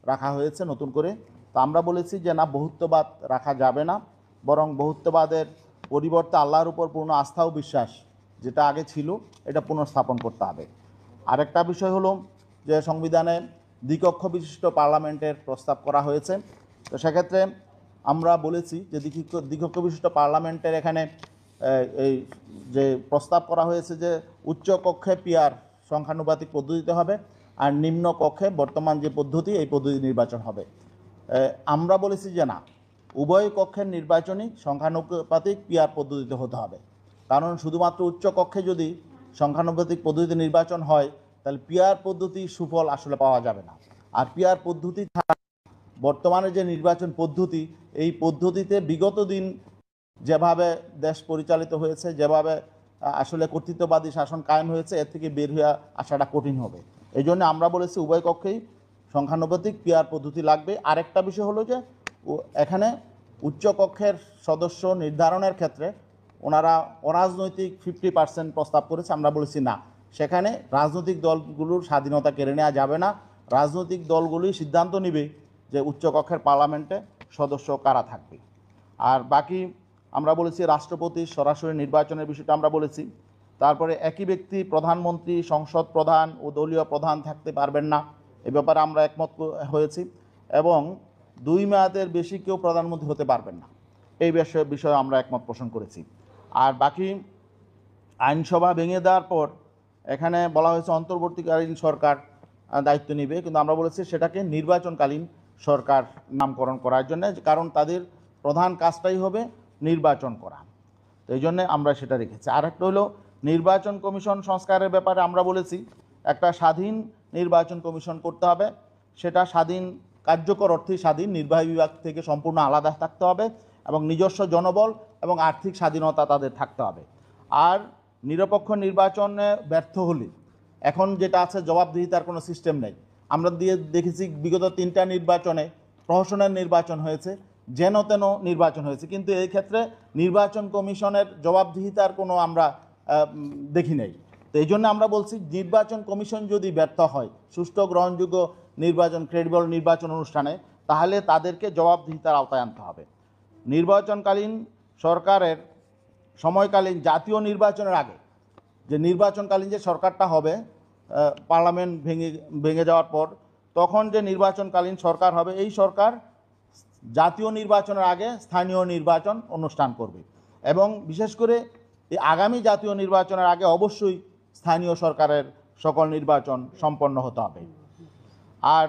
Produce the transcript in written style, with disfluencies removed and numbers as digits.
রাখা হয়েছে নতুন করে। তো আমরা বলেছি যে না, বহুত্ববাদ রাখা যাবে না, বরং বহুত্ববাদের পরিবর্তে আল্লাহর উপর পূর্ণ আস্থা ও বিশ্বাস যেটা আগে ছিল এটা পুনঃস্থাপন করতে হবে। আরেকটা বিষয় হলো যে সংবিধানে দ্বিকক্ষ বিশিষ্ট পার্লামেন্টের প্রস্তাব করা হয়েছে। তো সেক্ষেত্রে আমরা বলেছি যে দ্বিকক্ষ বিশিষ্ট পার্লামেন্টের এখানে এই যে প্রস্তাব করা হয়েছে যে উচ্চ কক্ষে পিআর সংখ্যানুপাতিক পদ্ধতিতে হবে, আর নিম্ন কক্ষে বর্তমান যে পদ্ধতি এই পদ্ধতি নির্বাচন হবে। আমরা বলেছি যে না, উভয় কক্ষের নির্বাচনই সংখ্যানুপাতিক পিআর পদ্ধতিতে হতে হবে। কারণ শুধুমাত্র উচ্চ কক্ষে যদি সংখ্যানুপাতিক পদ্ধতিতে নির্বাচন হয় তাহলে পিআর পদ্ধতির সুফল আসলে পাওয়া যাবে না। আর পিআর পদ্ধতি ছাড়া বর্তমানে যে নির্বাচন পদ্ধতি, এই পদ্ধতিতে বিগত দিন যেভাবে দেশ পরিচালিত হয়েছে, যেভাবে আসলে কর্তৃত্ববাদী শাসন কায়েম হয়েছে, এর থেকে বের হয়ে আসাটা কঠিন হবে। এই জন্য আমরা বলেছি উভয় কক্ষেই সংখ্যানুপাতিক পিআর পদ্ধতি লাগবে। আরেকটা বিষয় হলো যে এখানে উচ্চকক্ষের সদস্য নির্ধারণের ক্ষেত্রে ওনারা অরাজনৈতিক 50% প্রস্তাব করেছে। আমরা বলেছি না, সেখানে রাজনৈতিক দলগুলোর স্বাধীনতা কেড়ে নেওয়া যাবে না। রাজনৈতিক দলগুলোই সিদ্ধান্ত নেবে যে উচ্চকক্ষের পার্লামেন্টে সদস্য কারা থাকবে। আর বাকি আমরা বলেছি রাষ্ট্রপতির সরাসরি নির্বাচনের বিষয়টা আমরা বলেছি। তারপরে একই ব্যক্তি প্রধানমন্ত্রী, সংসদ প্রধান ও দলীয় প্রধান থাকতে পারবেন না, এ ব্যাপারে আমরা একমত হয়েছি। এবং 2 মেয়াদের বেশি কেউ প্রধানমন্ত্রী হতে পারবেন না, এই বিষয়ে আমরা একমত পোষণ করেছি। আর বাকি আইনসভা ভেঙে দেওয়ার পর এখানে বলা হয়েছে অন্তর্বর্তীকালীন সরকার দায়িত্ব নেবে, কিন্তু আমরা বলেছি সেটাকে নির্বাচনকালীন সরকার নামকরণ করার জন্য, কারণ তাদের প্রধান কাজটাই হবে নির্বাচন করা। তো এই জন্যে আমরা সেটা রেখেছি। আর একটা হলো নির্বাচন কমিশন সংস্কারের ব্যাপারে আমরা বলেছি একটা স্বাধীন নির্বাচন কমিশন করতে হবে। সেটা স্বাধীন, কার্যকর অর্থে স্বাধীন, নির্বাহী বিভাগ থেকে সম্পূর্ণ আলাদা থাকতে হবে এবং নিজস্ব জনবল এবং আর্থিক স্বাধীনতা তাদের থাকতে হবে। আর নিরপেক্ষ নির্বাচনে ব্যর্থ হলে এখন যেটা আছে জবাবদিহিতার কোনো সিস্টেম নেই। আমরা দেখেছি বিগত 3টা নির্বাচনে প্রহসনের নির্বাচন হয়েছে, যেন তেন নির্বাচন হয়েছে, কিন্তু এই ক্ষেত্রে নির্বাচন কমিশনের জবাবদিহিতার কোনো আমরা দেখি নাই। তো এই জন্য আমরা বলছি নির্বাচন কমিশন যদি ব্যর্থ হয় সুষ্ঠু গ্রহণযোগ্য নির্বাচন, ক্রেডিবল নির্বাচন অনুষ্ঠানে, তাহলে তাদেরকে জবাবদিহিতার আওতায় আনতে হবে। নির্বাচনকালীন সরকারের সময়কালীন জাতীয় নির্বাচনের আগে যে নির্বাচনকালীন যে সরকারটা হবে, পার্লামেন্ট ভেঙে যাওয়ার পর, তখন যে নির্বাচনকালীন সরকার হবে, এই সরকার জাতীয় নির্বাচনের আগে স্থানীয় নির্বাচন অনুষ্ঠান করবে। এবং বিশেষ করে এই আগামী জাতীয় নির্বাচনের আগে অবশ্যই স্থানীয় সরকারের সকল নির্বাচন সম্পন্ন হতে হবে। আর